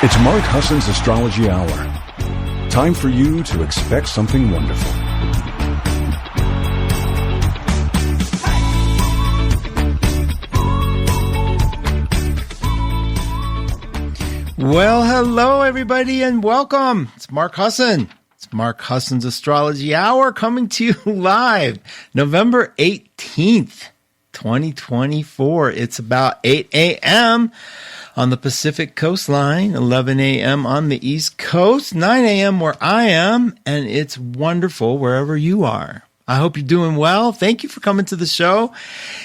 It's Mark Husson's Astrology Hour. Time for you to expect something wonderful. Well, hello, everybody, and welcome. It's Mark Husson. It's Mark Husson's Astrology Hour coming to you live November 18th, 2024. It's about 8 a.m. on the Pacific coastline, 11 a.m. on the East Coast, 9 a.m. where I am, and it's wonderful wherever you are. I hope you're doing well. Thank you for coming to the show.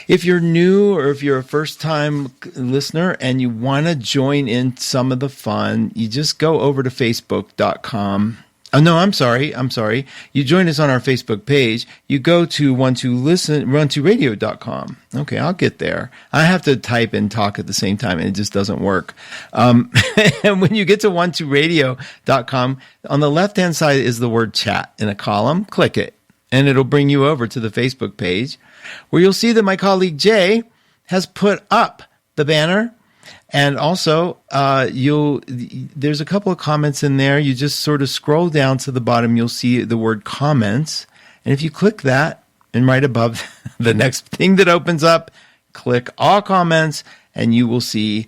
If you're new or if you're a first-time listener and you want to join in some of the fun, you just go over to facebook.com. Oh, no, I'm sorry. You join us on our Facebook page. You go to run2radio.com. Okay, I'll get there. I have to type and talk at the same time, and it just doesn't work. And when you get to run2radio.com, on the left-hand side is the word chat in a column. Click it, and it'll bring you over to the Facebook page, where you'll see that my colleague Jay has put up the banner. And also, there's a couple of comments in there. You just sort of scroll down to the bottom. You'll see the word comments. And if you click that, and right above the next thing that opens up, click all comments, and you will see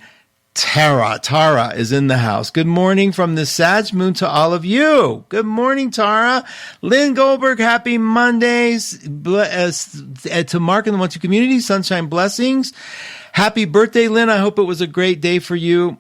Tara. Tara is in the house. Good morning from the Sag Moon to all of you. Good morning, Tara. Lynn Goldberg, happy Mondays. To Mark and the 1-2 community, sunshine blessings. Happy birthday, Lynn. I hope it was a great day for you.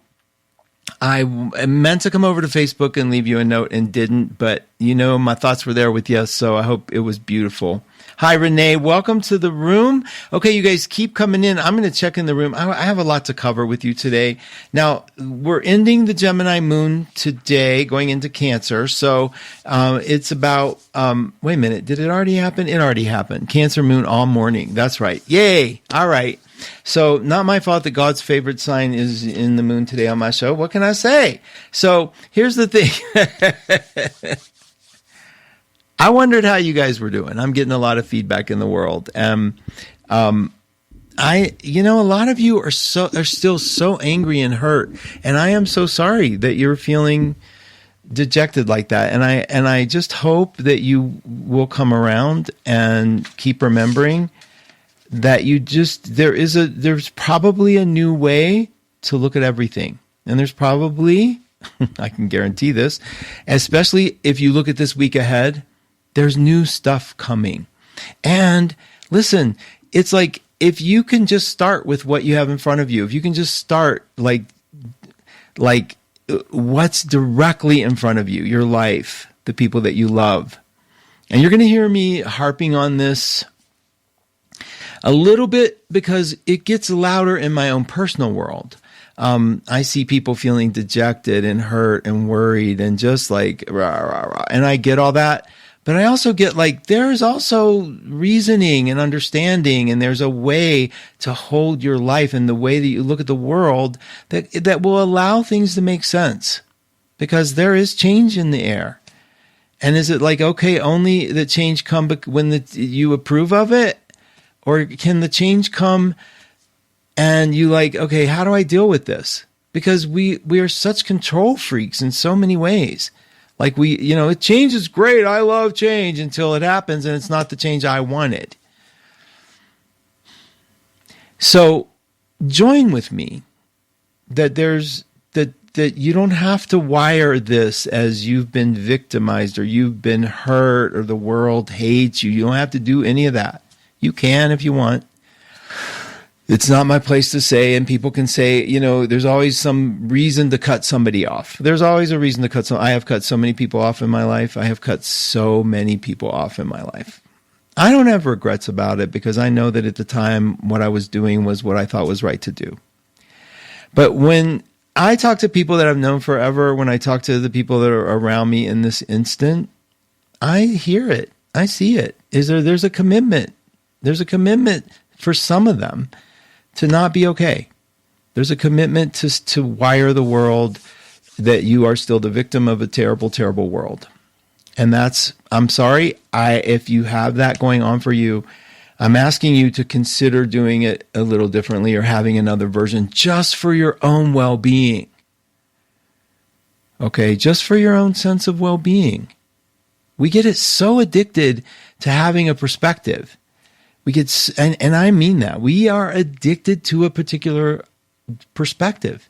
I meant to come over to Facebook and leave you a note and didn't, but my thoughts were there with you, so I hope it was beautiful. Hi, Renee. Welcome to the room. Okay, you guys keep coming in. I'm going to check in the room. I have a lot to cover with you today. Now, we're ending the Gemini moon today, going into Cancer. So it's about, wait a minute. Did it already happen? It already happened. Cancer moon all morning. That's right. Yay. All right. So not my fault that God's favorite sign is in the moon today on my show. What can I say? So here's the thing. I wondered how you guys were doing. I'm getting a lot of feedback in the world. A lot of you are still so angry and hurt, and I am so sorry that you're feeling dejected like that. And I just hope that you will come around and keep remembering that there's probably a new way to look at everything. And there's probably, I can guarantee this, especially if you look at this week ahead, there's new stuff coming. And listen, it's like, if you can just start with what you have in front of you, if you can just start like what's directly in front of you, your life, the people that you love. And you're going to hear me harping on this a little bit because it gets louder in my own personal world. I see people feeling dejected and hurt and worried and just like rah, rah, rah. And I get all that. But I also get there's also reasoning and understanding, and there's a way to hold your life and the way that you look at the world that will allow things to make sense, because there is change in the air. And is it okay, only the change come when you approve of it? Or can the change come and you okay, how do I deal with this? Because we are such control freaks in so many ways. Change is great. I love change until it happens and it's not the change I wanted. So join with me that you don't have to wire this as you've been victimized or you've been hurt or the world hates you. You don't have to do any of that. You can if you want. It's not my place to say, and people can say, there's always some reason to cut somebody off. There's always a reason to cut I have cut so many people off in my life. I have cut so many people off in my life. I don't have regrets about it because I know that at the time what I was doing was what I thought was right to do. But when I talk to people that I've known forever, when I talk to the people that are around me in this instant, I hear it. I see it. There's a commitment. There's a commitment for some of them to not be okay. There's a commitment to wire the world that you are still the victim of a terrible, terrible world. And I'm sorry, if you have that going on for you, I'm asking you to consider doing it a little differently or having another version just for your own well-being. Okay, just for your own sense of well-being. We get it so addicted to having a perspective. We get, and I mean that. We are addicted to a particular perspective.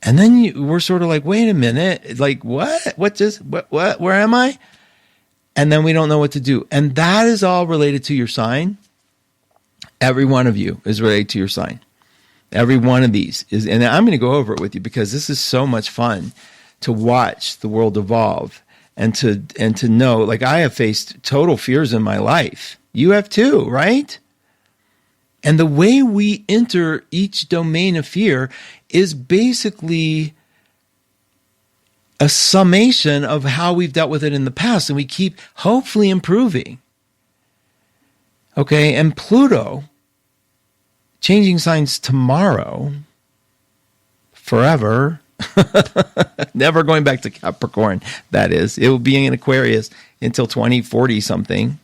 And then we're sort of like, wait a minute, like what? What, where am I? And then we don't know what to do. And that is all related to your sign. Every one of you is related to your sign. Every one of these is, and I'm going to go over it with you because this is so much fun to watch the world evolve and to know, like I have faced total fears in my life. You have too, right? And the way we enter each domain of fear is basically a summation of how we've dealt with it in the past, and we keep hopefully improving. Okay, and Pluto changing signs tomorrow, forever, never going back to Capricorn, that is. It will be in Aquarius until 2040 something.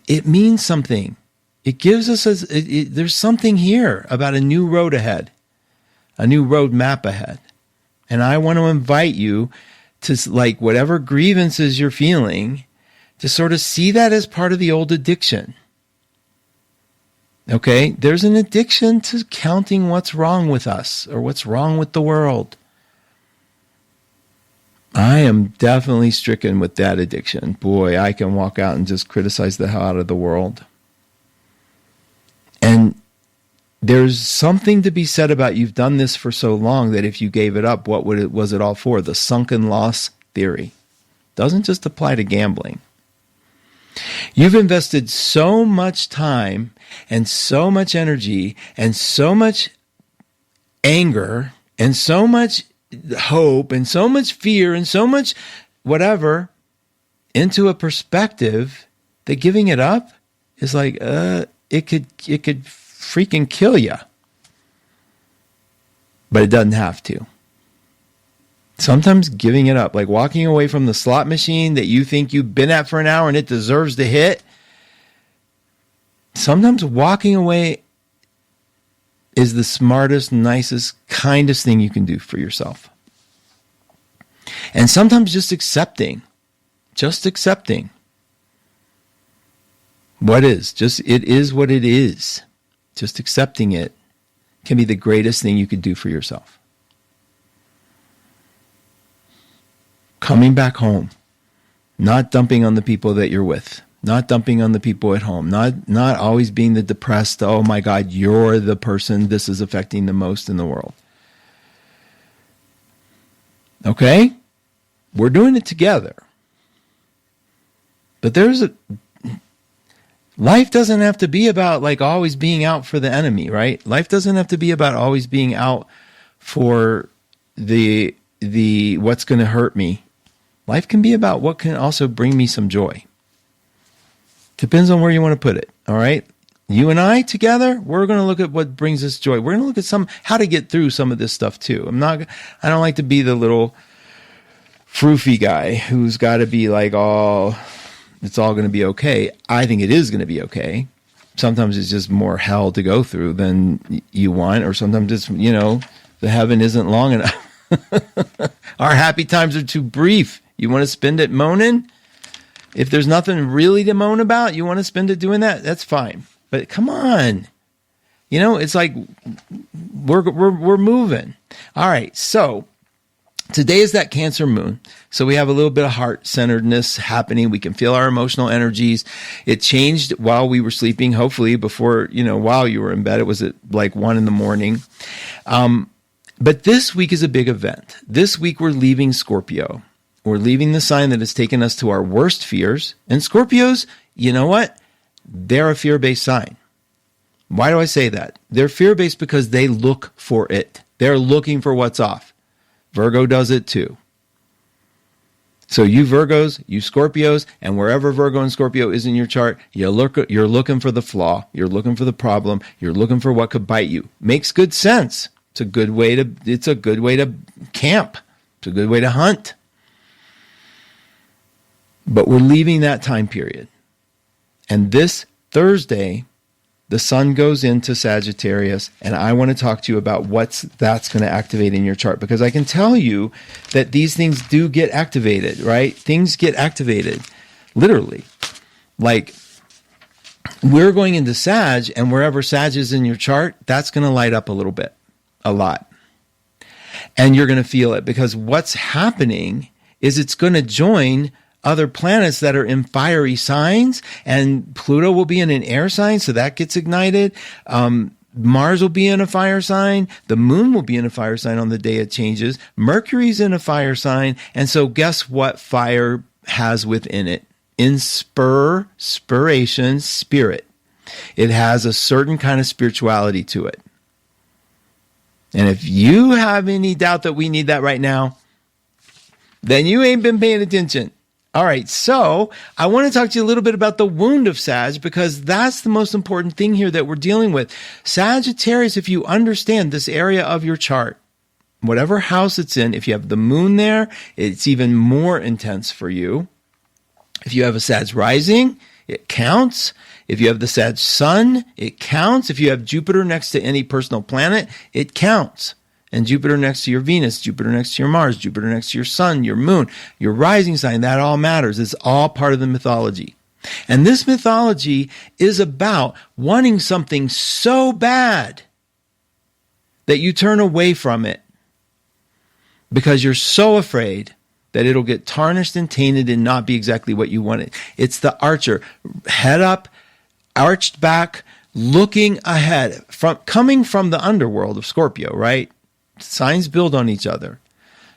It means something. It gives us, there's something here about a new road ahead, a new road map ahead. And I want to invite you to, like, whatever grievances you're feeling, to sort of see that as part of the old addiction. Okay? There's an addiction to counting what's wrong with us or what's wrong with the world. I am definitely stricken with that addiction. Boy, I can walk out and just criticize the hell out of the world. And there's something to be said about you've done this for so long that if you gave it up, what was it all for? The sunken loss theory. Doesn't just apply to gambling. You've invested so much time and so much energy and so much anger and so much hope and so much fear and so much whatever into a perspective that giving it up is like it could freaking kill you. But it doesn't have to. Sometimes giving it up, like walking away from the slot machine that you think you've been at for an hour and it deserves to hit. Sometimes walking away is the smartest, nicest, kindest thing you can do for yourself. And sometimes just accepting what is. It is what it is. Just accepting it can be the greatest thing you could do for yourself. Coming back home, not dumping on the people that you're with, not dumping on the people at home, not always being the depressed, oh my God, you're the person this is affecting the most in the world. Okay? We're doing it together. But life doesn't have to be about like always being out for the enemy, right? Life doesn't have to be about always being out for the what's going to hurt me. Life can be about what can also bring me some joy. Depends on where you want to put it, all right? You and I together, we're going to look at what brings us joy. We're going to look at how to get through some of this stuff too. I don't like to be the little froofy guy who's got to be like, oh, it's all going to be okay. I think it is going to be okay. Sometimes it's just more hell to go through than you want, or sometimes it's, the heaven isn't long enough. Our happy times are too brief. You want to spend it moaning? If there's nothing really to moan about, you want to spend it doing that? That's fine. But come on. It's like we're moving. All right. So today is that Cancer moon. So we have a little bit of heart-centeredness happening. We can feel our emotional energies. It changed while we were sleeping, hopefully before, while you were in bed. It was at like 1 a.m. But this week is a big event. This week we're leaving Scorpio. We're leaving the sign that has taken us to our worst fears. And Scorpios, you know what? They're a fear-based sign. Why do I say that? They're fear-based because they look for it. They're looking for what's off. Virgo does it too. So you Virgos, you Scorpios, and wherever Virgo and Scorpio is in your chart, you're looking for the flaw. You're looking for the problem. You're looking for what could bite you. Makes good sense. It's a good way to camp. It's a good way to hunt. But we're leaving that time period. And this Thursday the sun goes into Sagittarius, and I want to talk to you about that's going to activate in your chart, because I can tell you that these things do get activated, right? Things get activated, literally. Like, we're going into Sag, and wherever Sag is in your chart, that's going to light up a little bit, a lot. And you're going to feel it, because what's happening is it's going to join other planets that are in fiery signs, and Pluto will be in an air sign, so that gets ignited. Mars will be in a fire sign. The moon will be in a fire sign on the day it changes. Mercury's in a fire sign. And so guess what fire has within it? Inspiration, spirit. It has a certain kind of spirituality to it. And if you have any doubt that we need that right now, then you ain't been paying attention. All right, so I want to talk to you a little bit about the wound of Sag, because that's the most important thing here that we're dealing with. Sagittarius, if you understand this area of your chart, whatever house it's in, if you have the moon there, it's even more intense for you. If you have a Sag rising, it counts. If you have the Sag sun, it counts. If you have Jupiter next to any personal planet, it counts. And Jupiter next to your Venus, Jupiter next to your Mars, Jupiter next to your sun, your moon, your rising sign, that all matters. It's all part of the mythology. And this mythology is about wanting something so bad that you turn away from it because you're so afraid that it'll get tarnished and tainted and not be exactly what you wanted. It's the archer, head up, arched back, looking ahead, coming from the underworld of Scorpio, right? Signs build on each other.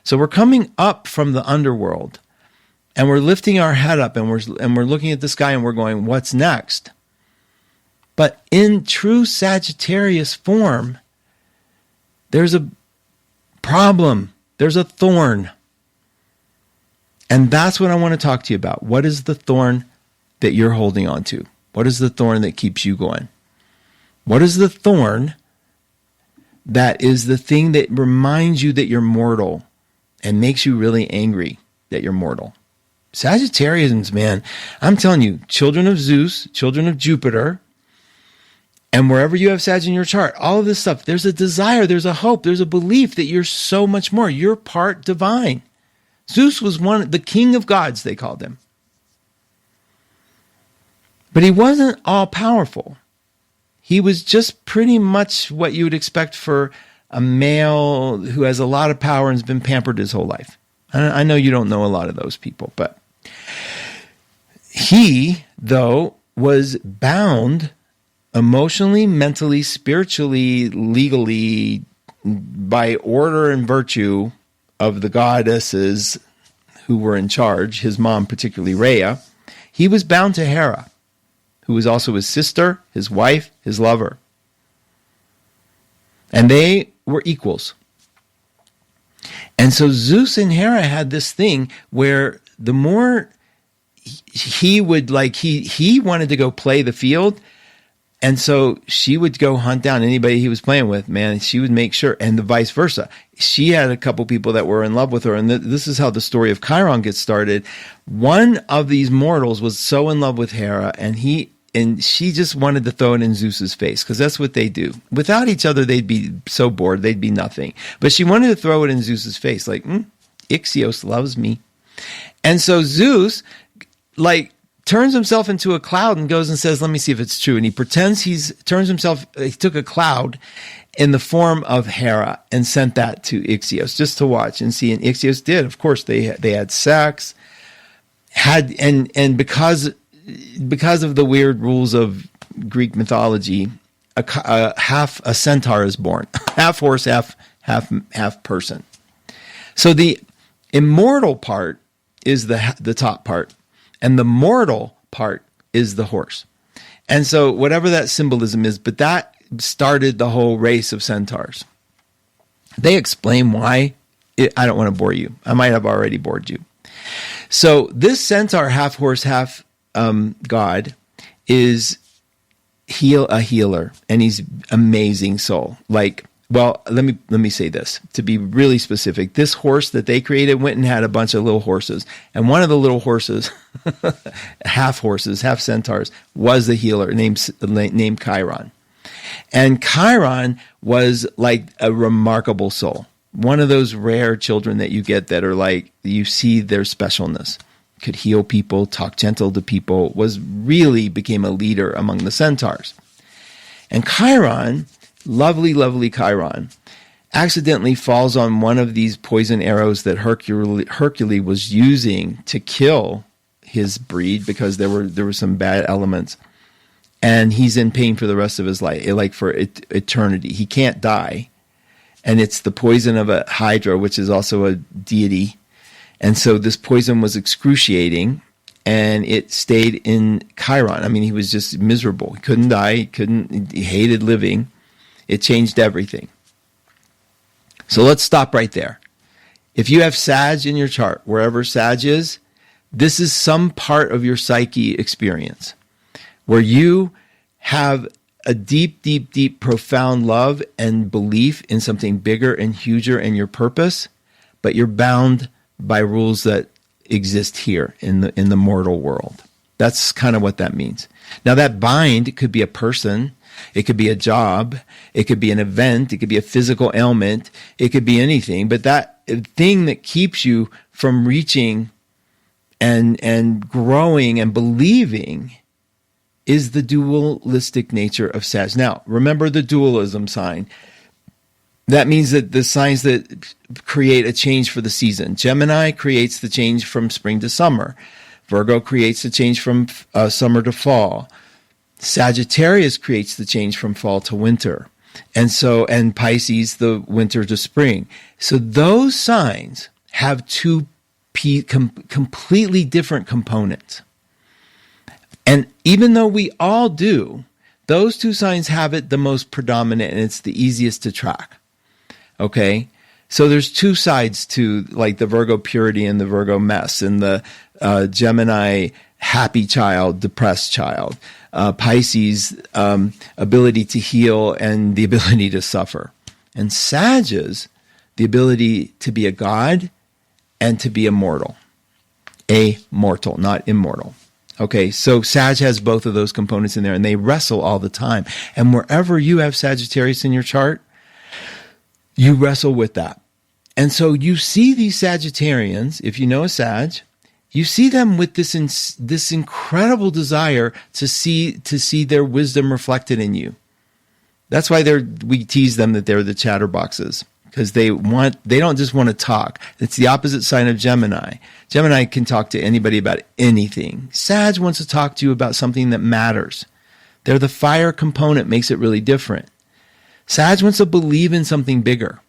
So we're coming up from the underworld, and we're lifting our head up, and we're looking at the sky, and we're going, what's next? But in true Sagittarius form, there's a problem. There's a thorn. And that's what I want to talk to you about. What is the thorn that you're holding on to? What is the thorn that keeps you going? What is the thorn that is the thing that reminds you that you're mortal and makes you really angry that you're mortal? Sagittarians, man, I'm telling you, children of Zeus, children of Jupiter, and wherever you have Sag in your chart, all of this stuff, there's a desire, there's a hope, there's a belief that you're so much more. You're part divine. Zeus was the king of gods, they called him. But he wasn't all powerful. He was just pretty much what you would expect for a male who has a lot of power and has been pampered his whole life. I know you don't know a lot of those people, but he, though, was bound emotionally, mentally, spiritually, legally, by order and virtue of the goddesses who were in charge, his mom, particularly Rhea. He was bound to Hera, who was also his sister, his wife, his lover. And they were equals. And so Zeus and Hera had this thing where the more he would he wanted to go play the field, and so she would go hunt down anybody he was playing with, man. She would make sure, and the vice versa. She had a couple people that were in love with her, and this is how the story of Chiron gets started. One of these mortals was so in love with Hera, and she just wanted to throw it in Zeus's face, because that's what they do. Without each other, they'd be so bored, they'd be nothing. But she wanted to throw it in Zeus's face, like, Ixios loves me. And so Zeus, turns himself into a cloud and goes and says, let me see if it's true. And he pretends he took a cloud in the form of Hera and sent that to Ixios just to watch and see. And Ixios did. Of course, they had sex, and because of the weird rules of Greek mythology, a centaur is born, half horse, half person. So the immortal part is the top part, and the mortal part is the horse. And so whatever that symbolism is, but that started the whole race of centaurs. They explain why. I don't want to bore you. I might have already bored you. So this centaur, half horse, half god, is a healer, and he's amazing soul. Like Well, let me say this to be really specific. This horse that they created went and had a bunch of little horses, and one of the little horses, half centaurs, was the healer named Chiron. And Chiron was like a remarkable soul, one of those rare children that you get that are like you see their specialness. Could heal people, talk gentle to people, became a leader among the centaurs. And Chiron, lovely Chiron, accidentally falls on one of these poison arrows that Hercules was using to kill his breed because there were some bad elements. And he's in pain for the rest of his life, like for eternity. He can't die. And it's the poison of a hydra, which is also a deity. And so this poison was excruciating, and it stayed in Chiron. I mean, he was just miserable. He couldn't die. He hated living. It changed everything. So let's stop right there. If you have Sag in your chart, wherever Sag is, this is some part of your psyche experience where you have a deep, profound love and belief in something bigger and huger in your purpose, but you're bound by rules that exist here in the mortal world. That's kind of what that means. Now, that bind could be a person, it could be a job, it could be an event, it could be a physical ailment, it could be anything, but that thing that keeps you from reaching and growing and believing is the dualistic nature of Sag. Now, remember the dualism sign. That means that the signs that create a change for the season. Gemini creates the change from spring to summer. Virgo creates the change from summer to fall. Sagittarius creates the change from fall to winter. And Pisces, the winter to spring. So those signs have two completely different components. And even though we all do, those two signs have it the most predominant, and it's the easiest to track. Okay? So there's two sides to like the Virgo purity and the Virgo mess, and the Gemini happy child, depressed child, Pisces ability to heal and the ability to suffer. And Sag's the ability to be a god and to be immortal. A mortal, not immortal. Okay, so Sag has both of those components in there, and they wrestle all the time. And wherever you have Sagittarius in your chart, you wrestle with that. And so you see these Sagittarians, if you know a Sag, you see them with this incredible desire to see their wisdom reflected in you. That's why we tease them that they're the chatterboxes, because they don't just want to talk. It's the opposite sign of Gemini. Gemini can talk to anybody about anything. Sag wants to talk to you about something that matters. They're the fire component, makes it really different. Sag wants to believe in something bigger.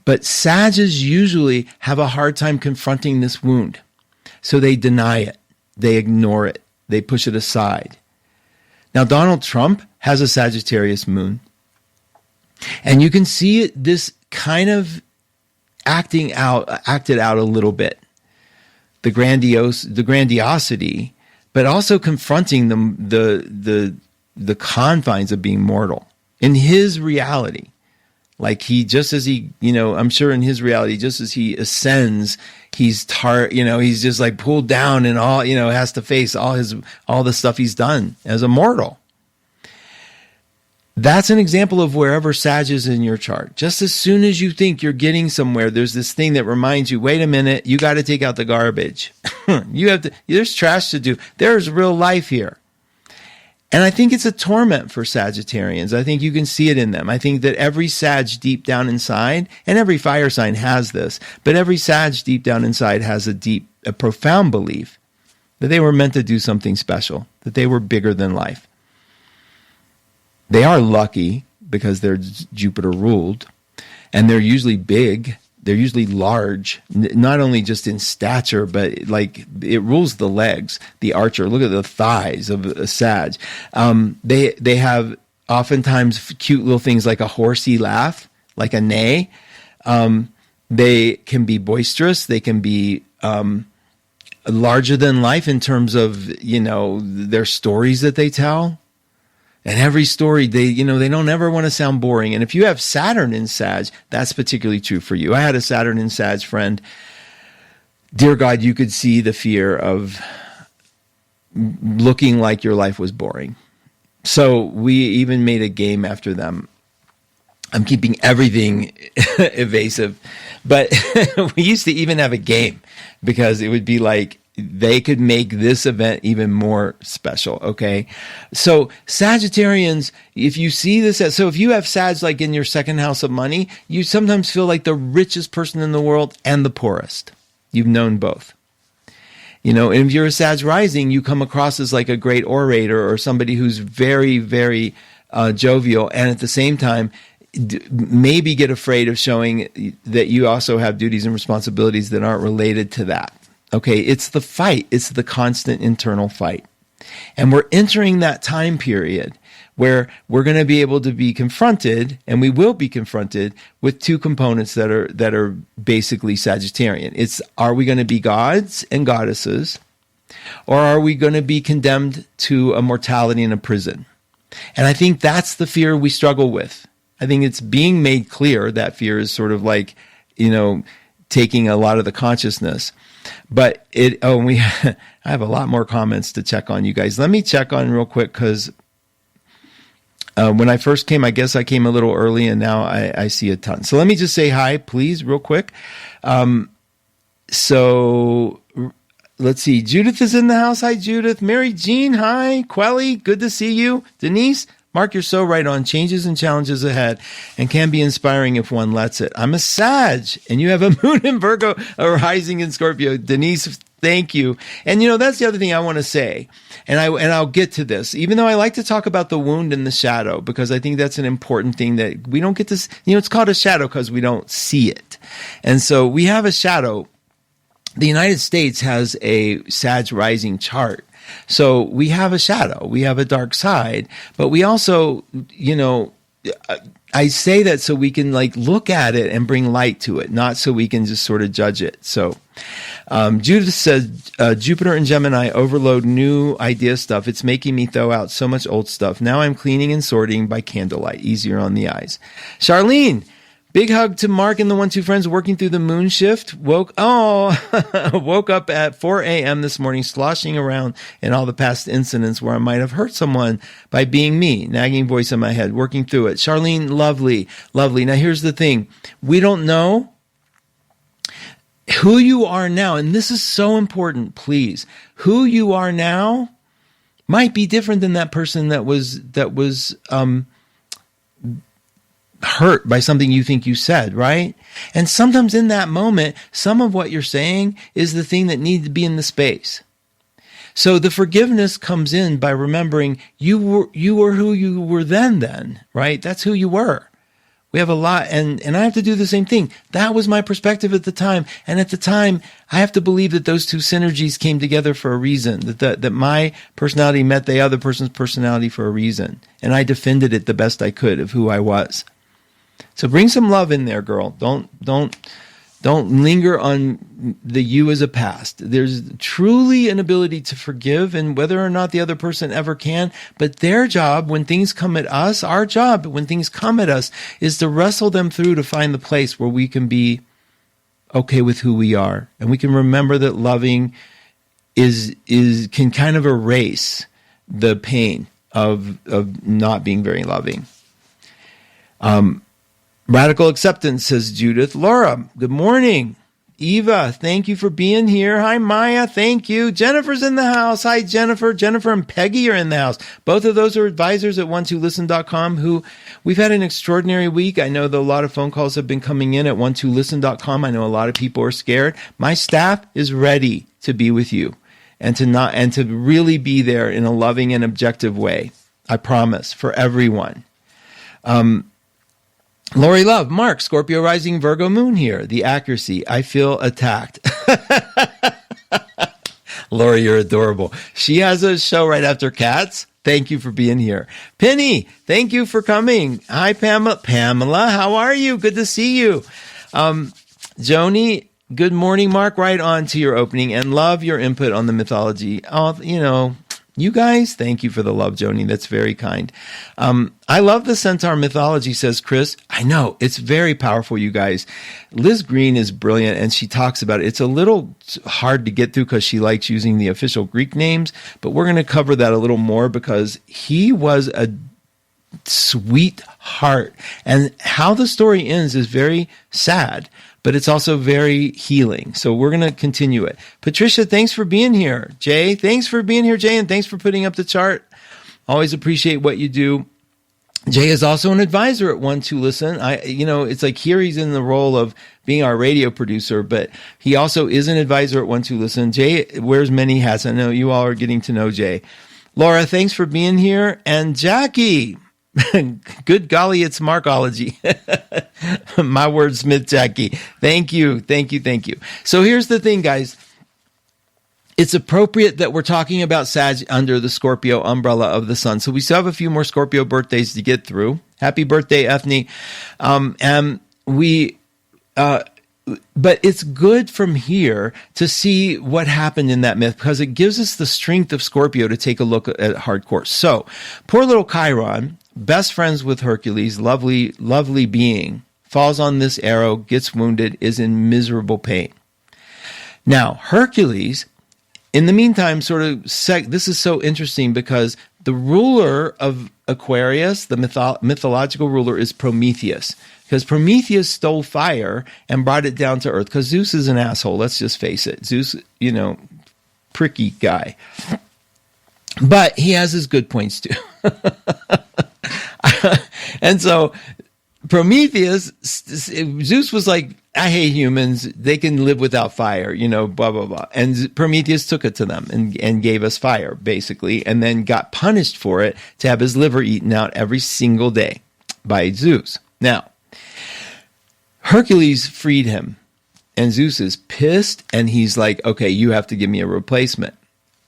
But Sages usually have a hard time confronting this wound. So they deny it. They ignore it. They push it aside. Now, Donald Trump has a Sagittarius moon. And you can see this kind of acted out a little bit. The grandiosity, but also confronting the confines of being mortal in his reality. Like I'm sure in his reality, just as he ascends, he's just like pulled down and all, has to face all the stuff he's done as a mortal. That's an example of wherever Sag is in your chart. Just as soon as you think you're getting somewhere, there's this thing that reminds you, wait a minute, you got to take out the garbage. There's trash to do. There's real life here. And I think it's a torment for Sagittarians. I think you can see it in them. I think that every Sag deep down inside, and every fire sign has this, but every Sag deep down inside has a profound belief that they were meant to do something special, that they were bigger than life. They are lucky because they're Jupiter ruled, and they're usually big. They're usually large, not only just in stature, but like it rules the legs, the archer. Look at the thighs of a Sag. They have oftentimes cute little things like a horsey laugh, like a neigh. They can be boisterous. They can be larger than life in terms of, their stories that they tell. And every story, they don't ever want to sound boring. And if you have Saturn in Sag, that's particularly true for you. I had a Saturn in Sag friend. Dear God, you could see the fear of looking like your life was boring. So we even made a game after them. I'm keeping everything evasive, but we used to even have a game because it would be like, they could make this event even more special. Okay. So Sagittarians, if you see this, so if you have Sag like in your second house of money, you sometimes feel like the richest person in the world and the poorest. You've known both. And if you're a Sag rising, you come across as like a great orator or somebody who's very, very jovial. And at the same time, maybe get afraid of showing that you also have duties and responsibilities that aren't related to that. Okay, it's the fight. It's the constant internal fight. And we're entering that time period where we're going to be able to be confronted, and we will be confronted with two components that are basically Sagittarian. It's, are we going to be gods and goddesses, or are we going to be condemned to a mortality in a prison? And I think that's the fear we struggle with. I think it's being made clear that fear is sort of like, taking a lot of the consciousness. But I have a lot more comments to check on, you guys. Let me check on real quick because when I first came, I guess I came a little early, and now I see a ton. So let me just say hi, please, real quick. So let's see. Judith is in the house. Hi, Judith. Mary Jean, hi. Quelly, good to see you. Denise, Mark, you're so right on. Changes and challenges ahead and can be inspiring if one lets it. I'm a Sag, and you have a moon in Virgo, a rising in Scorpio. Denise, thank you. And, that's the other thing I want to say. And I'll get to this, even though I like to talk about the wound and the shadow, because I think that's an important thing that we don't get to, it's called a shadow because we don't see it. And so we have a shadow. The United States has a Sag rising chart. So we have a shadow, we have a dark side, but we also, I say that so we can look at it and bring light to it, not so we can just sort of judge it. So Judith says, Jupiter and Gemini overload new idea stuff. It's making me throw out so much old stuff. Now I'm cleaning and sorting by candlelight, easier on the eyes. Charlene, big hug to Mark and the 1-2 friends working through the moon shift. Woke up at 4 a.m. this morning, sloshing around in all the past incidents where I might have hurt someone by being me, nagging voice in my head, working through it. Charlene, lovely, lovely. Now here's the thing. We don't know who you are now. And this is so important, please. Who you are now might be different than that person that was hurt by something you think you said, right? And sometimes in that moment, some of what you're saying is the thing that needs to be in the space. So the forgiveness comes in by remembering you were who you were then, right? That's who you were. We have a lot, and I have to do the same thing. That was my perspective at the time. And at the time, I have to believe that those two synergies came together for a reason, that my personality met the other person's personality for a reason. And I defended it the best I could of who I was. So bring some love in there, girl. Don't linger on the you as a past. There's truly an ability to forgive, and whether or not the other person ever can, but their job when things come at us, our job when things come at us, is to wrestle them through to find the place where we can be okay with who we are. And we can remember that loving can kind of erase the pain of not being very loving. Radical acceptance, says Judith. Laura, good morning. Eva, thank you for being here. Hi, Maya, thank you. Jennifer's in the house. Hi, Jennifer. Jennifer and Peggy are in the house. Both of those are advisors at 12listen.com who we've had an extraordinary week. I know that a lot of phone calls have been coming in at 12listen.com. I know a lot of people are scared. My staff is ready to be with you and to really be there in a loving and objective way. I promise, for everyone. Lori Love, Mark, Scorpio rising, Virgo moon here. The accuracy, I feel attacked. Lori, you're adorable. She has a show right after Cats. Thank you for being here. Penny, thank you for coming. Hi, Pamela. Pamela, how are you? Good to see you. Joni, good morning, Mark. Right on to your opening and love your input on the mythology. Oh, You guys, thank you for the love, Joni. That's very kind. I love the centaur mythology, says Chris. I know, it's very powerful, you guys. Liz Green is brilliant, and she talks about it. It's a little hard to get through because she likes using the official Greek names, but we're going to cover that a little more because he was a sweetheart. And how the story ends is very sad, but it's also very healing. So we're going to continue it. Patricia, thanks for being here. Jay, thanks for being here, Jay, and thanks for putting up the chart. Always appreciate what you do. Jay is also an advisor at One to Listen. It's like here he's in the role of being our radio producer, but he also is an advisor at One to Listen. Jay wears many hats. I know you all are getting to know Jay. Laura, thanks for being here. And Jackie, good golly, it's Markology. My wordsmith, Jackie. Thank you. So here's the thing, guys. It's appropriate that we're talking about Sag under the Scorpio umbrella of the sun. So we still have a few more Scorpio birthdays to get through. Happy birthday, Ethne. But it's good from here to see what happened in that myth because it gives us the strength of Scorpio to take a look at hardcore. So poor little Chiron, best friends with Hercules, lovely, lovely being, falls on this arrow, gets wounded, is in miserable pain. Now, Hercules, in the meantime, this is so interesting because the ruler of Aquarius, the mythological ruler, is Prometheus. Because Prometheus stole fire and brought it down to earth. Because Zeus is an asshole, let's just face it. Zeus, pricky guy. But he has his good points too. And so Prometheus, Zeus was like, I hate humans. They can live without fire, blah, blah, blah. And Prometheus took it to them and gave us fire, basically, and then got punished for it to have his liver eaten out every single day by Zeus. Now, Hercules freed him, and Zeus is pissed, and he's like, okay, you have to give me a replacement.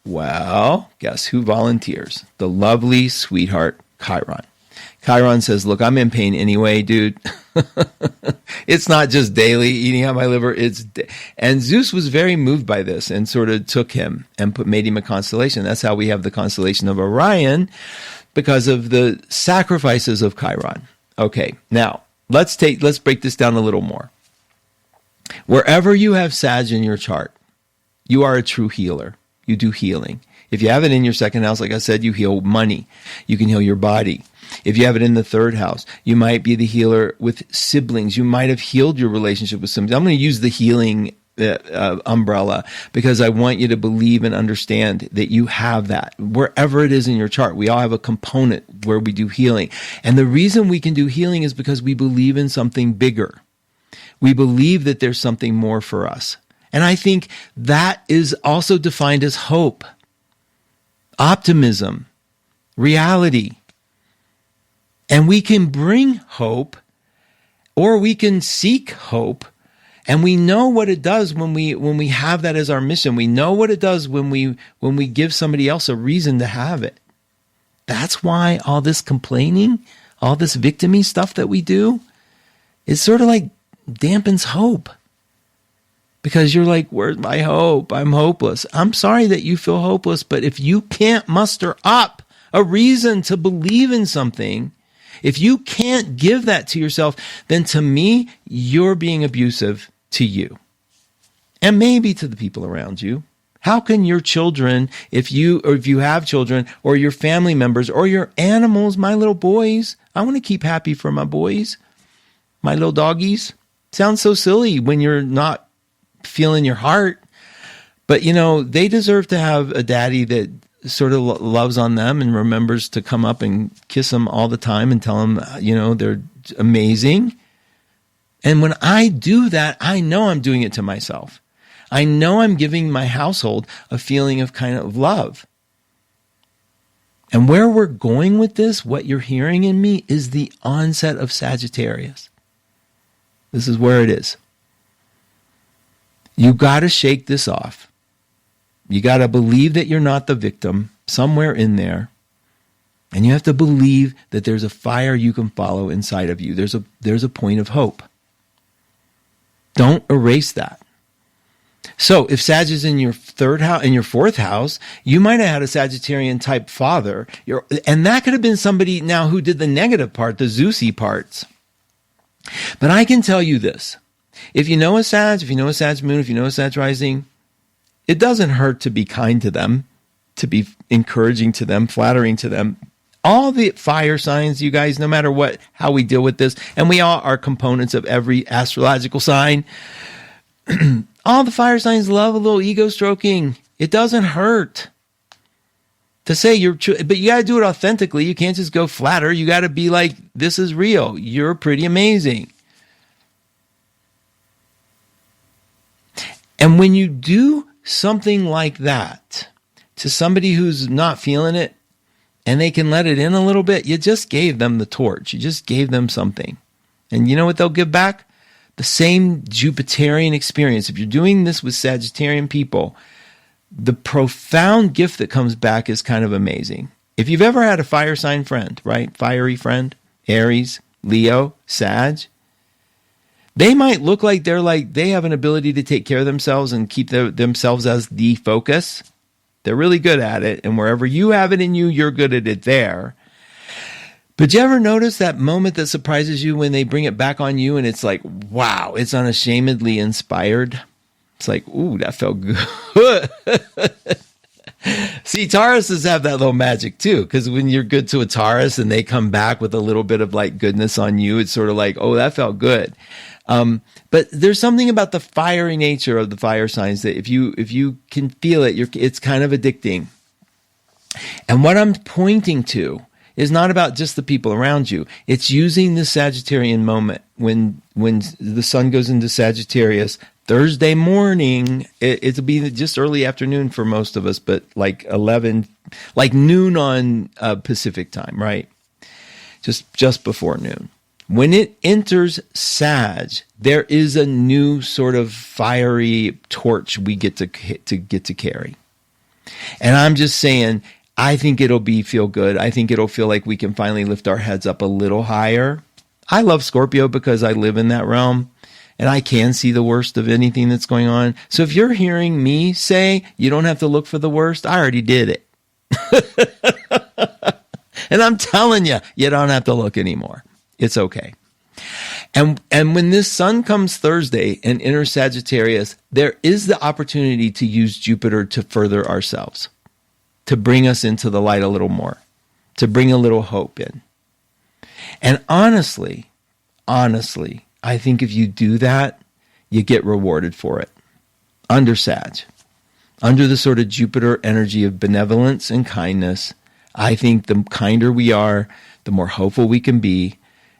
Well, guess who volunteers? The lovely sweetheart Chiron. Chiron says, look, I'm in pain anyway, dude. It's not just daily eating out my liver. And Zeus was very moved by this and sort of took him and made him a constellation. That's how we have the constellation of Orion because of the sacrifices of Chiron. Okay, now let's break this down a little more. Wherever you have Sag in your chart, you are a true healer. You do healing. If you have it in your second house, like I said, you heal money. You can heal your body. If you have it in the third house, you might be the healer with siblings. You might have healed your relationship with somebody. I'm going to use the healing umbrella because I want you to believe and understand that you have that. Wherever it is in your chart, we all have a component where we do healing. And the reason we can do healing is because we believe in something bigger. We believe that there's something more for us. And I think that is also defined as hope, optimism, reality. And we can bring hope, or we can seek hope, and we know what it does when we have that as our mission. We know what it does when we give somebody else a reason to have it. That's why all this complaining, all this victim-y stuff that we do, it sort of like dampens hope. Because you're like, where's my hope? I'm hopeless. I'm sorry that you feel hopeless, but if you can't muster up a reason to believe in something, if you can't give that to yourself, then to me, you're being abusive to you and maybe to the people around you. How can your children, if you have children or your family members or your animals, my little boys, I want to keep happy for my boys, my little doggies. Sounds so silly when you're not feeling your heart, but they deserve to have a daddy that sort of loves on them and remembers to come up and kiss them all the time and tell them, they're amazing. And when I do that, I know I'm doing it to myself. I know I'm giving my household a feeling of kind of love. And where we're going with this, what you're hearing in me is the onset of Sagittarius. This is where it is. You got to shake this off. You got to believe that you're not the victim somewhere in there. And you have to believe that there's a fire you can follow inside of you. There's a point of hope. Don't erase that. So if Sag is in your third house, in your fourth house, you might have had a Sagittarian type father. And that could have been somebody now who did the negative part, the Zeusy parts. But I can tell you this. If you know a Sag, if you know a Sag moon, if you know a Sag rising, it doesn't hurt to be kind to them, to be encouraging to them, flattering to them. All the fire signs, you guys, no matter how we deal with this, and we all are components of every astrological sign. All the fire signs love a little ego stroking. It doesn't hurt to say but you got to do it authentically. You can't just go flatter. You got to be like, this is real. You're pretty amazing. And when you do something like that to somebody who's not feeling it and they can let it in a little bit, you just gave them the torch. You just gave them something. And you know what they'll give back? The same Jupiterian experience. If you're doing this with Sagittarian people, the profound gift that comes back is kind of amazing. If you've ever had a fire sign friend, right? Fiery friend, Aries, Leo, Sag, they might look like they have an ability to take care of themselves and keep themselves as the focus. They're really good at it. And wherever you have it in you, you're good at it there. But you ever notice that moment that surprises you when they bring it back on you and it's like, wow, it's unashamedly inspired? It's like, ooh, that felt good. See, Tauruses have that little magic too, because when you're good to a Taurus and they come back with a little bit of like goodness on you, it's sort of like, oh, that felt good. But there's something about the fiery nature of the fire signs that if you can feel it, it's kind of addicting. And what I'm pointing to is not about just the people around you. It's using the Sagittarian moment when the sun goes into Sagittarius Thursday morning. It'll be just early afternoon for most of us, but like noon on Pacific time, right? Just before noon. When it enters Sag, there is a new sort of fiery torch we get to carry. And I'm just saying, I think it'll feel good. I think it'll feel like we can finally lift our heads up a little higher. I love Scorpio because I live in that realm and I can see the worst of anything that's going on. So if you're hearing me say you don't have to look for the worst, I already did it. And I'm telling you, you don't have to look anymore. It's okay. And when this sun comes Thursday and enters Sagittarius, there is the opportunity to use Jupiter to further ourselves, to bring us into the light a little more, to bring a little hope in. And honestly, I think if you do that, you get rewarded for it. Under Sag, under the sort of Jupiter energy of benevolence and kindness, I think the kinder we are, the more hopeful we can be.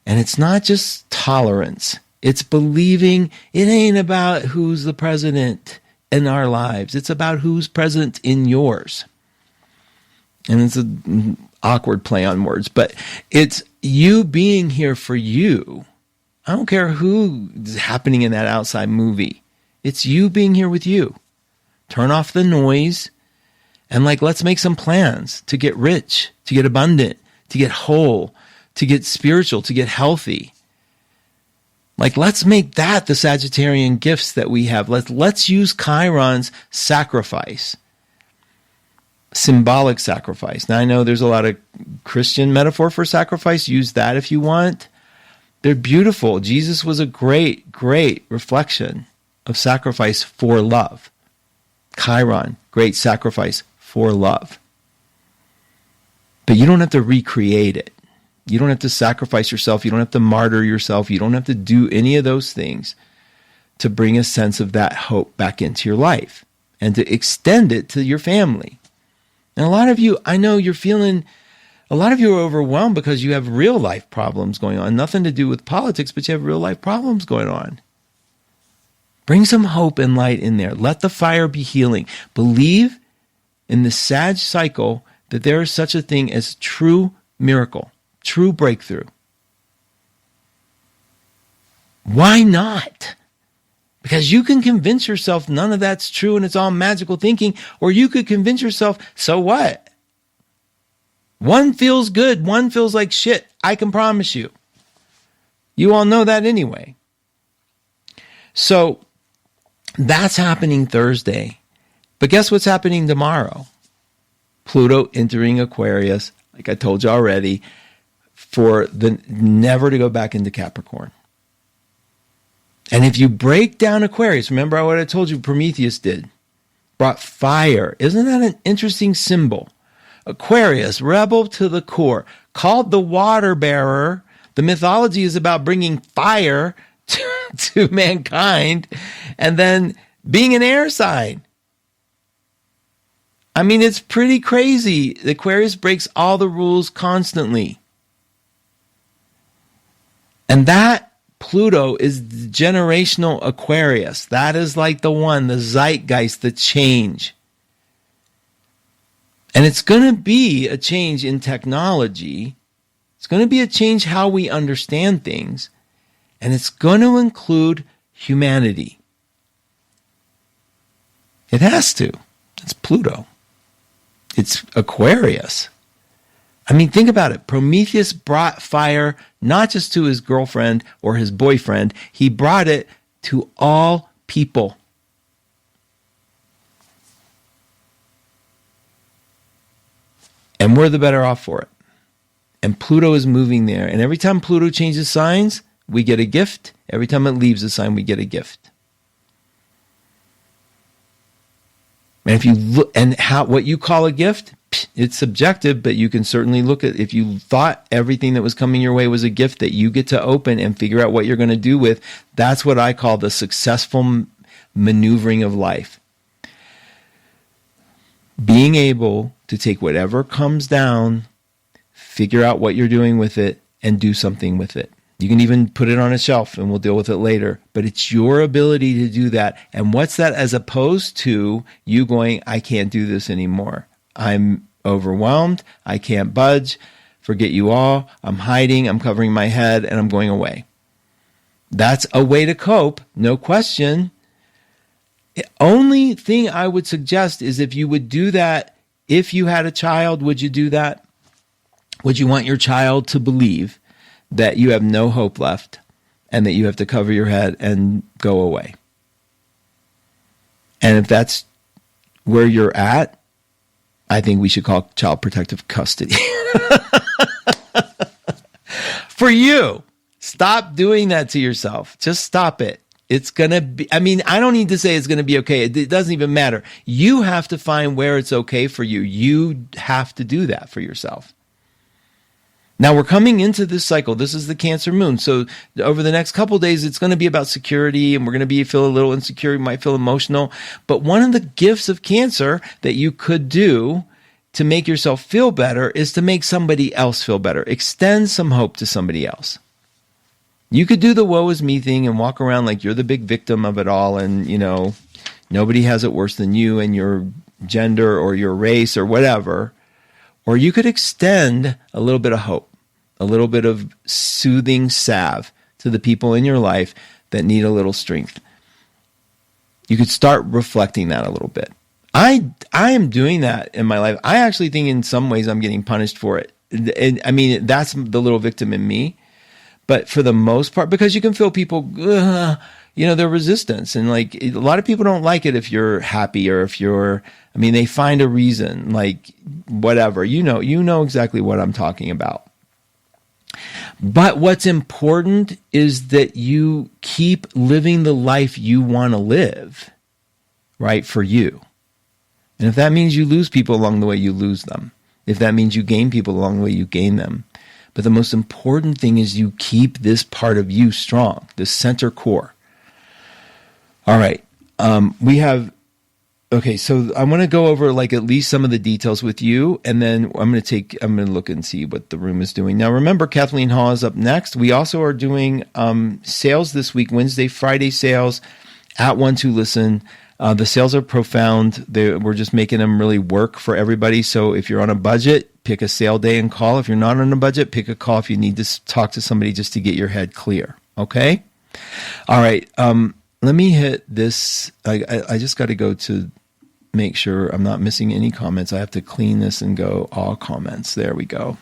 And it's not just tolerance. It's believing it ain't about who's the president in our lives. It's about who's president in yours. And it's an awkward play on words, but it's you being here for you. I don't care who's happening in that outside movie. It's you being here with you. Turn off the noise and let's make some plans to get rich, to get abundant, to get whole, to get spiritual, to get healthy. Let's make that the Sagittarian gifts that we have. Let's use Chiron's sacrifice. Symbolic sacrifice. Now, I know there's a lot of Christian metaphor for sacrifice. Use that if you want. They're beautiful. Jesus was a great, great reflection of sacrifice for love. Chiron, great sacrifice for love. But you don't have to recreate it. You don't have to sacrifice yourself. You don't have to martyr yourself. You don't have to do any of those things to bring a sense of that hope back into your life and to extend it to your family. And a lot of you, I know a lot of you are overwhelmed because you have real life problems going on. Nothing to do with politics, but you have real life problems going on. Bring some hope and light in there. Let the fire be healing. Believe in the Sag cycle that there is such a thing as true miracle, true breakthrough. Why not? Because you can convince yourself none of that's true and it's all magical thinking, or you could convince yourself, so what? One feels good, one feels like shit. I can promise you. You all know that anyway. So That's happening Thursday. But guess what's happening tomorrow? Pluto entering Aquarius, like I told you already, for the never to go back into Capricorn. And if you break down Aquarius, remember what I told you Prometheus did? Brought fire. Isn't that an interesting symbol? Aquarius, rebel to the core, called the water bearer. The mythology is about bringing fire to mankind and then being an air sign. I mean, it's pretty crazy. The Aquarius breaks all the rules constantly. And that Pluto is the generational Aquarius. That is like the one, the zeitgeist, the change. And it's going to be a change in technology. It's going to be a change how we understand things. And it's going to include humanity. It has to. It's Pluto. It's Aquarius. I mean, think about it. Prometheus brought fire not just to his girlfriend or his boyfriend. He brought it to all people. And we're the better off for it. And Pluto is moving there. And every time Pluto changes signs, we get a gift. Every time it leaves a sign, we get a gift. And if you look, and what you call a gift, it's subjective, but you can certainly look at, if you thought everything that was coming your way was a gift that you get to open and figure out what you're going to do with, that's what I call the successful maneuvering of life. Being able to take whatever comes down, figure out what you're doing with it, and do something with it. You can even put it on a shelf and we'll deal with it later. But it's your ability to do that. And what's that as opposed to you going, I can't do this anymore. I'm overwhelmed. I can't budge. Forget you all. I'm hiding. I'm covering my head and I'm going away. That's a way to cope. No question. The only thing I would suggest is if you would do that, if you had a child, would you do that? Would you want your child to believe that you have no hope left and that you have to cover your head and go away? And if that's where you're at, I think we should call child protective custody. For you, stop doing that to yourself. Just stop it. It's going to be, I mean, I don't need to say it's going to be okay. It doesn't even matter. You have to find where it's okay for you. You have to do that for yourself. Now we're coming into this cycle. This is the Cancer moon. So over the next couple of days, it's going to be about security and we're going to feel a little insecure. You might feel emotional. But one of the gifts of Cancer that you could do to make yourself feel better is to make somebody else feel better. Extend some hope to somebody else. You could do the woe is me thing and walk around like you're the big victim of it all. And, you know, nobody has it worse than you and your gender or your race or whatever. Or you could extend a little bit of hope, a little bit of soothing salve to the people in your life that need a little strength. You could start reflecting that a little bit. I am doing that in my life. I actually think in some ways I'm getting punished for it. And I mean, that's the little victim in me. But for the most part, because you can feel people, their resistance. And like a lot of people don't like it if you're happy or if you're, I mean, they find a reason, like whatever, you know exactly what I'm talking about. But what's important is that you keep living the life you want to live, right, for you. And if that means you lose people along the way, you lose them. If that means you gain people along the way, you gain them. But the most important thing is you keep this part of you strong, this center core. All right. So I want to go over like at least some of the details with you, and then I'm going to look and see what the room is doing. Now, remember, Kathleen Hall is up next. We also are doing sales this week, Wednesday, Friday sales at One to Listen. The sales are profound. We're just making them really work for everybody. So if you're on a budget, pick a sale day and call. If you're not on a budget, pick a call if you need to talk to somebody just to get your head clear. Okay? All right. Let me hit this. I just got to go to make sure I'm not missing any comments. I have to clean this and go all comments. There we go.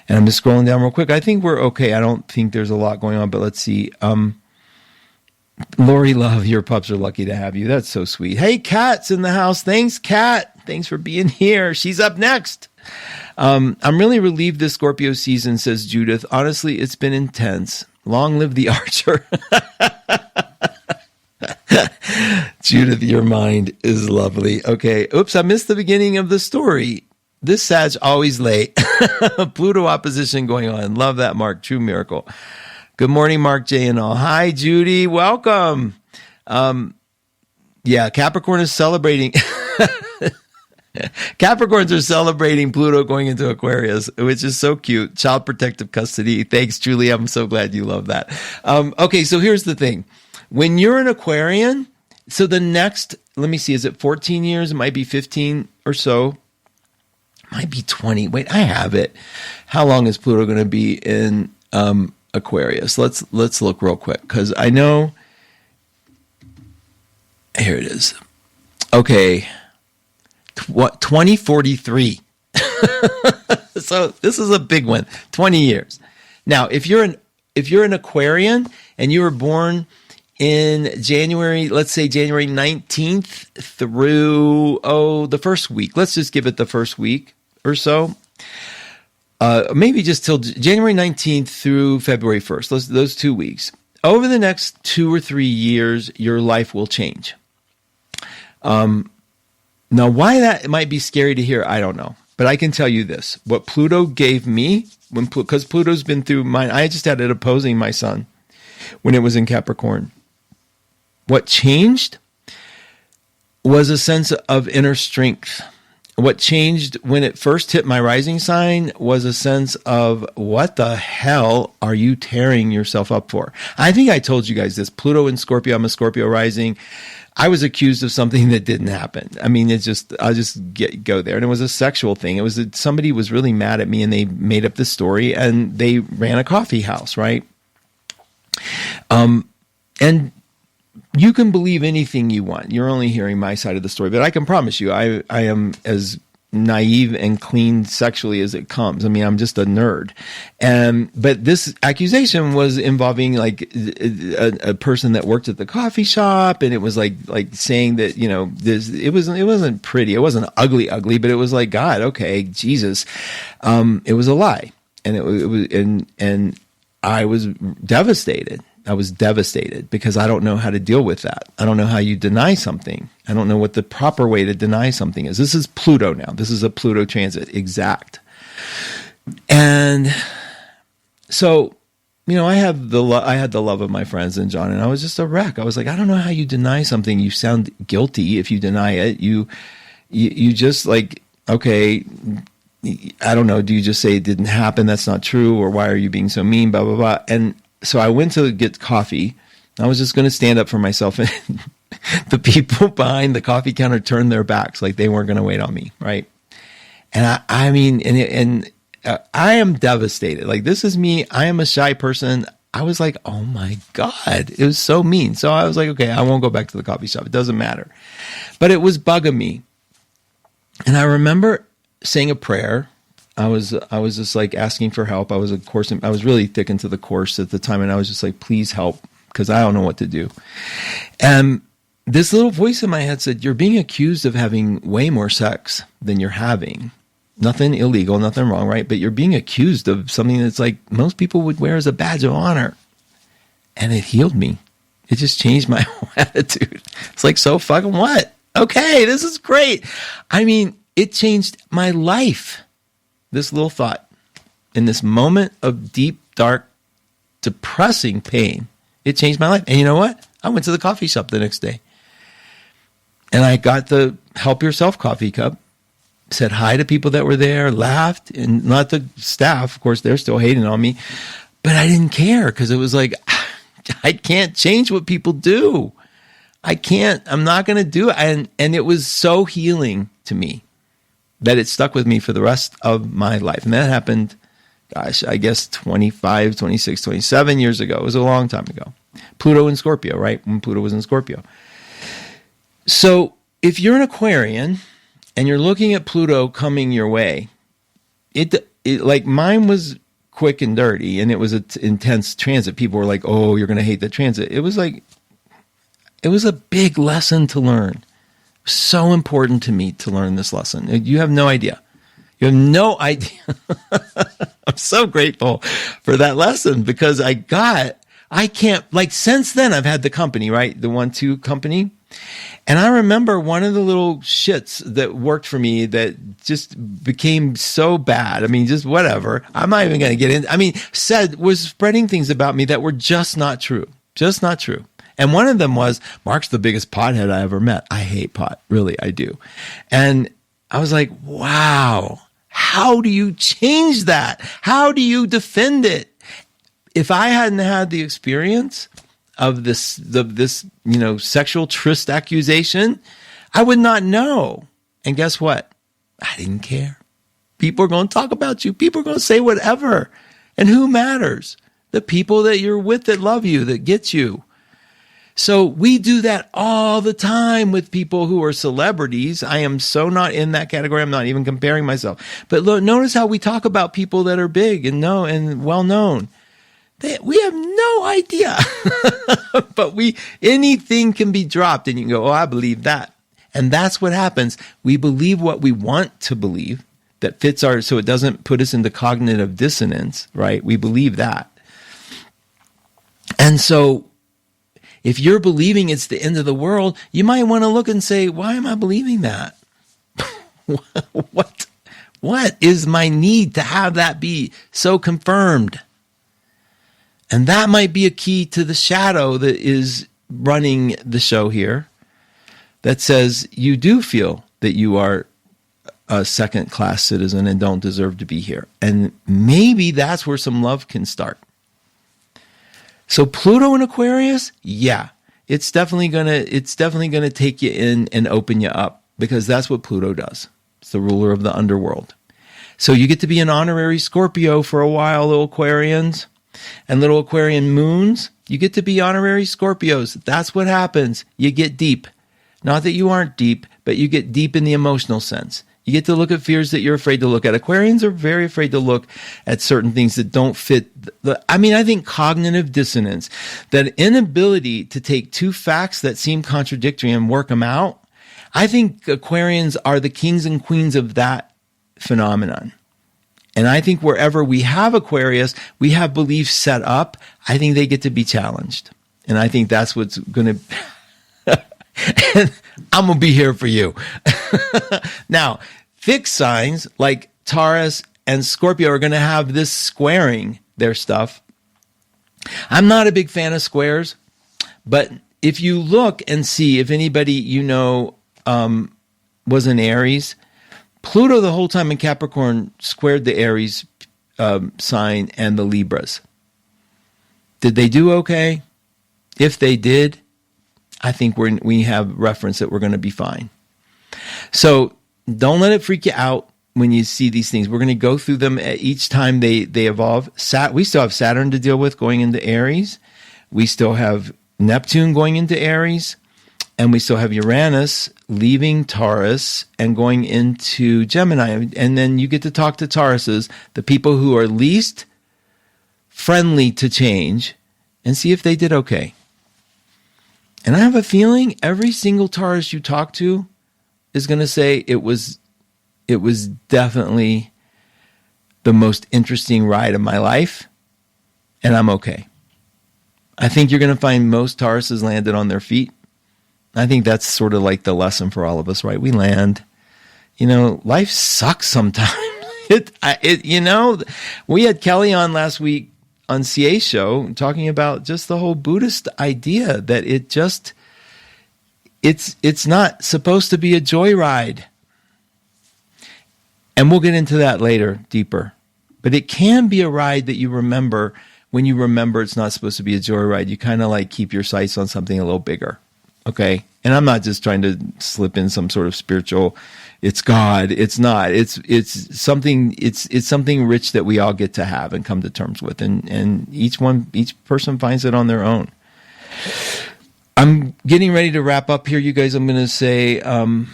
And I'm just scrolling down real quick. I think we're okay. I don't think there's a lot going on, but let's see. Lori Love, your pups are lucky to have you. That's so sweet. Hey, Kat's in the house. Thanks, Kat. Thanks for being here. She's up next. I'm really relieved this Scorpio season, says Judith. Honestly, it's been intense. Long live the archer. Judith, your mind is lovely. Okay. Oops, I missed the beginning of the story. This Sag always late. Pluto opposition going on. Love that, Mark. True miracle. Good morning, Mark J and all. Hi, Judy. Welcome. Yeah, Capricorn is celebrating. Capricorns are celebrating Pluto going into Aquarius, which is so cute. Child protective custody. Thanks, Julie. I'm so glad you love that. Okay, so here's the thing. When you're an Aquarian, so the next, let me see, is it 14 years? It might be 15 or so. It might be 20. Wait, I have it. How long is Pluto going to be in Aquarius? Let's look real quick, because I know. Here it is. Okay. 2043. So this is a big one. 20 years. Now, if you're an Aquarian and you were born in January, let's say January 19th through the first week. Let's just give it the first week or so. Maybe just till January 19th through February 1st. Those 2 weeks. Over the next 2 or 3 years, your life will change. Now, why that might be scary to hear, I don't know. But I can tell you this. What Pluto gave me, because Pluto's been through mine, I just had it opposing my sun when it was in Capricorn. What changed was a sense of inner strength. What changed when it first hit my rising sign was a sense of, what the hell are you tearing yourself up for? I think I told you guys this. Pluto in Scorpio, I'm a Scorpio rising. I was accused of something that didn't happen. I mean, I'll just go there. And it was a sexual thing. It was that somebody was really mad at me and they made up this story and they ran a coffee house, right? And you can believe anything you want. You're only hearing my side of the story, but I can promise you, I am as naive and clean sexually as it comes. I mean, I'm just a nerd. But this accusation was involving like a person that worked at the coffee shop. And it was like saying that, you know, it wasn't pretty. It wasn't ugly, but it was like, God, okay, Jesus. It was a lie. And it was, and I was devastated. I was devastated because I don't know how to deal with that. I don't know how you deny something. I don't know what the proper way to deny something is. This is Pluto now. This is a Pluto transit, exact. And so, you know, I had the love of my friends and John, and I was just a wreck. I was like, I don't know how you deny something. You sound guilty if you deny it. You just like, okay, I don't know. Do you just say it didn't happen? That's not true. Or why are you being so mean? Blah, blah, blah. And so I went to get coffee. I was just going to stand up for myself, and the people behind the coffee counter turned their backs like they weren't going to wait on me, right? And I mean, I am devastated. Like, this is me. I am a shy person. I was like, oh my God, it was so mean. So I was like, okay, I won't go back to the coffee shop. It doesn't matter. But it was bugging me. And I remember saying a prayer. I was just like asking for help. I was really thick into the course at the time, and I was just like, please help, because I don't know what to do. And this little voice in my head said, you're being accused of having way more sex than you're having. Nothing illegal, nothing wrong, right? But you're being accused of something that's like most people would wear as a badge of honor. And it healed me. It just changed my whole attitude. It's like, so fucking what? Okay, this is great. I mean, it changed my life. This little thought, in this moment of deep, dark, depressing pain, it changed my life. And you know what? I went to the coffee shop the next day. And I got the Help Yourself coffee cup, said hi to people that were there, laughed, and not the staff. Of course, they're still hating on me. But I didn't care, because it was like, I can't change what people do. I'm not going to do it. And it was so healing to me that it stuck with me for the rest of my life. And that happened, gosh, I guess 25, 26, 27 years ago. It was a long time ago. Pluto in Scorpio, right? When Pluto was in Scorpio. So if you're an Aquarian and you're looking at Pluto coming your way, it like mine was quick and dirty, and it was an intense transit. People were like, oh, you're going to hate the transit. It was like, It was a big lesson to learn. So important to me to learn this lesson. You have no idea. You have no idea. I'm so grateful for that lesson because since then I've had the company, right? The 1-2 company. And I remember one of the little shits that worked for me that just became so bad. I mean, just whatever. I'm not even going to get in. I mean, was spreading things about me that were just not true. Just not true. And one of them was, Mark's the biggest pothead I ever met. I hate pot. Really, I do. And I was like, wow, how do you change that? How do you defend it? If I hadn't had the experience of this, sexual tryst accusation, I would not know. And guess what? I didn't care. People are going to talk about you. People are going to say whatever. And who matters? The people that you're with that love you, that get you. So we do that all the time with people who are celebrities. I am so not in that category. I'm not even comparing myself. But look, notice how we talk about people that are big and well known. We have no idea. But anything can be dropped and you can go, oh, I believe that. And that's what happens. We believe what we want to believe that fits so it doesn't put us into cognitive dissonance, right? We believe that. And so if you're believing it's the end of the world, you might want to look and say, why am I believing that? What is my need to have that be so confirmed? And that might be a key to the shadow that is running the show here that says you do feel that you are a second-class citizen and don't deserve to be here. And maybe that's where some love can start. So Pluto in Aquarius, yeah, it's definitely gonna take you in and open you up because that's what Pluto does. It's the ruler of the underworld. So you get to be an honorary Scorpio for a while, little Aquarians and little Aquarian moons. You get to be honorary Scorpios. That's what happens. You get deep. Not that you aren't deep, but you get deep in the emotional sense. You get to look at fears that you're afraid to look at. Aquarians are very afraid to look at certain things that don't fit. I think cognitive dissonance, that inability to take two facts that seem contradictory and work them out. I think Aquarians are the kings and queens of that phenomenon. And I think wherever we have Aquarius, we have beliefs set up. I think they get to be challenged. And I think that's what's going to... And I'm going to be here for you. Now, fixed signs like Taurus and Scorpio are going to have this squaring their stuff. I'm not a big fan of squares, but if you look and see if anybody was in Aries, Pluto the whole time in Capricorn squared the Aries sign and the Libras. Did they do okay? If they did, I think we have reference that we're going to be fine. So don't let it freak you out when you see these things. We're going to go through them each time they evolve. We still have Saturn to deal with going into Aries. We still have Neptune going into Aries. And we still have Uranus leaving Taurus and going into Gemini. And then you get to talk to Tauruses, the people who are least friendly to change, and see if they did okay. And I have a feeling every single Taurus you talk to is going to say it was definitely the most interesting ride of my life, and I'm okay. I think you're going to find most Tauruses landed on their feet. I think that's sort of like the lesson for all of us, right? We land. Life sucks sometimes. We had Kelly on last week on CA's show talking about just the whole Buddhist idea that it's not supposed to be a joyride. And we'll get into that later, deeper. But it can be a ride that you remember. When you remember it's not supposed to be a joyride, you kind of like keep your sights on something a little bigger. Okay. And I'm not just trying to slip in some sort of spiritual, it's God. It's not. It's something rich that we all get to have and come to terms with. And each person finds it on their own. I'm getting ready to wrap up here, you guys. I'm going to say, let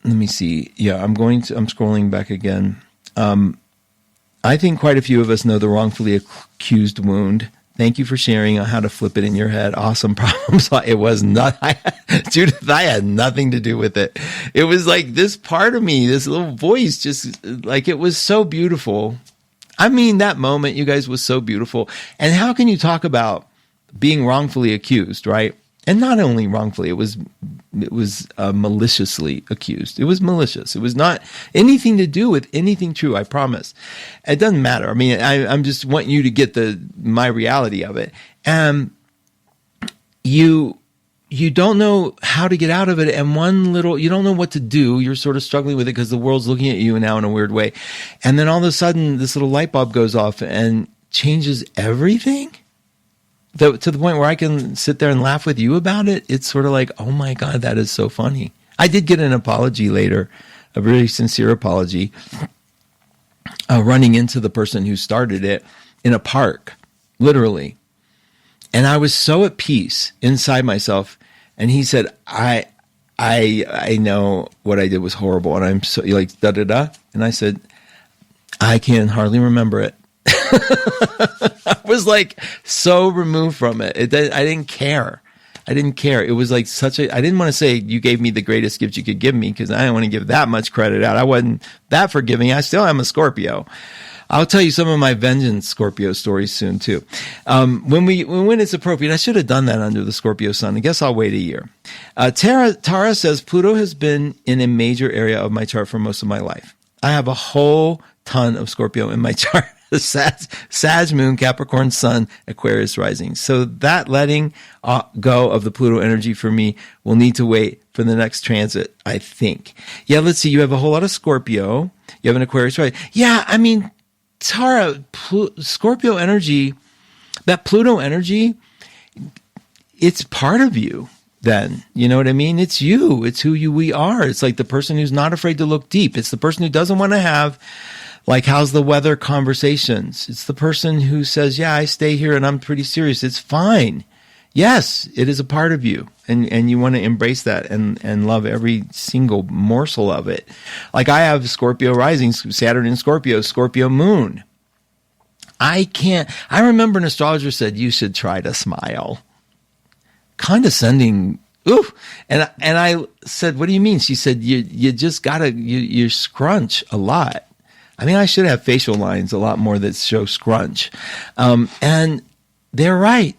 me see. Yeah, I'm scrolling back again. I think quite a few of us know the wrongfully accused wound Thank you for sharing on how to flip it in your head. Awesome problem. It was not, Judith, I had nothing to do with it. It was like this part of me, this little voice, just like, it was so beautiful. I mean, that moment, you guys, was so beautiful. And how can you talk about being wrongfully accused, right? And not only wrongfully, it was maliciously accused. It was malicious. It was not anything to do with anything true, I promise. It doesn't matter. I mean, I'm just wanting you to get my reality of it. And you don't know how to get out of it. And you don't know what to do. You're sort of struggling with it because the world's looking at you now in a weird way. And then all of a sudden, this little light bulb goes off and changes everything. To the point where I can sit there and laugh with you about it. It's sort of like, oh my God, that is so funny. I did get an apology later, a very sincere apology, running into the person who started it in a park, literally. And I was so at peace inside myself. And he said, I know what I did was horrible. And I'm so like, da-da-da. And I said, I can hardly remember it. I was like so removed from it. I didn't care. It was like I didn't want to say you gave me the greatest gift you could give me because I didn't want to give that much credit out. I wasn't that forgiving. I still am a Scorpio. I'll tell you some of my vengeance Scorpio stories soon too. When it's appropriate, I should have done that under the Scorpio sun. I guess I'll wait a year. Tara says, Pluto has been in a major area of my chart for most of my life. I have a whole ton of Scorpio in my chart. The Sag moon, Capricorn sun, Aquarius rising. So that letting go of the Pluto energy for me will need to wait for the next transit, I think. Yeah, let's see. You have a whole lot of Scorpio. You have an Aquarius rising. Yeah, I mean, Tara, Scorpio energy, that Pluto energy, it's part of you then. You know what I mean? It's you. It's who we are. It's like the person who's not afraid to look deep. It's the person who doesn't want to have like, how's the weather conversations. It's the person who says, yeah, I stay here and I'm pretty serious. It's fine. Yes, it is a part of you. And you want to embrace that and love every single morsel of it. Like I have Scorpio rising, Saturn in Scorpio, Scorpio moon. I remember an astrologer said, you should try to smile. Condescending. Ooh. And I said, what do you mean? She said, you just gotta, you scrunch a lot. I mean, I should have facial lines a lot more that show scrunch. And they're right.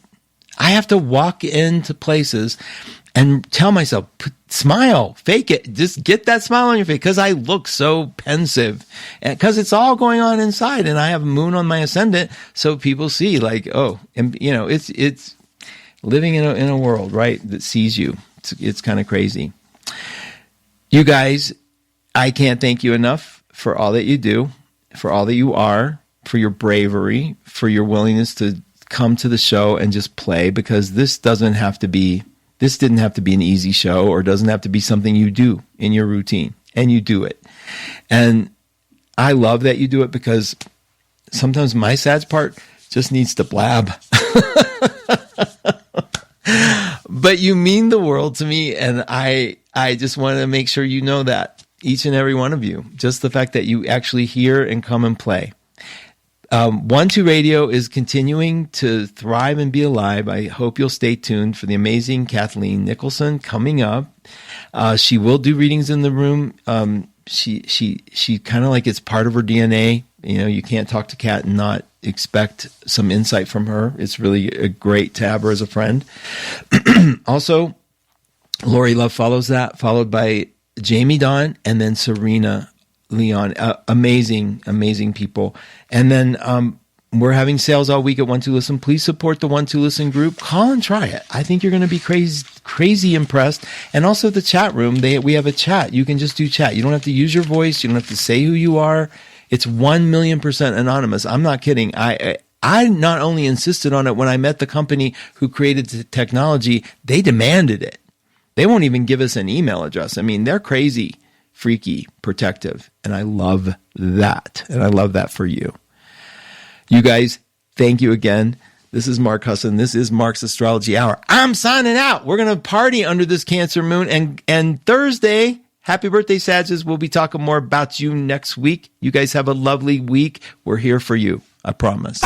I have to walk into places and tell myself, smile, fake it. Just get that smile on your face because I look so pensive. Because it's all going on inside. And I have moon on my ascendant. So people see like, oh, and you know, it's living in a world, right, that sees you. It's kind of crazy. You guys, I can't thank you enough for all that you do, for all that you are, for your bravery, for your willingness to come to the show and just play, because this didn't have to be an easy show, or doesn't have to be something you do in your routine, and you do it. And I love that you do it, because sometimes my Sag part just needs to blab. But you mean the world to me, and I just want to make sure you know that. Each and every one of you. Just the fact that you actually hear and come and play. 1-2 Radio is continuing to thrive and be alive. I hope you'll stay tuned for the amazing Kathleen Nicholson coming up. She will do readings in the room. She kind of like it's part of her DNA. You know, you can't talk to Kat and not expect some insight from her. It's really great to have her as a friend. Also, Lori Love follows that, followed by Jamie Dawn, and then Serena Leon. Amazing people. And then we're having sales all week at 1-2 Listen. Please support the 1-2 Listen group. Call and try it. I think you're going to be crazy impressed. And also the chat room. We have a chat. You can just do chat. You don't have to use your voice. You don't have to say who you are. It's 1,000,000% anonymous. I'm not kidding. I not only insisted on it when I met the company who created the technology, they demanded it. They won't even give us an email address. I mean, they're crazy, freaky, protective. And I love that. And I love that for you. You guys, thank you again. This is Mark Husson. This is Mark's Astrology Hour. I'm signing out. We're going to party under this Cancer moon. And Thursday, happy birthday, Sages. We'll be talking more about you next week. You guys have a lovely week. We're here for you. I promise.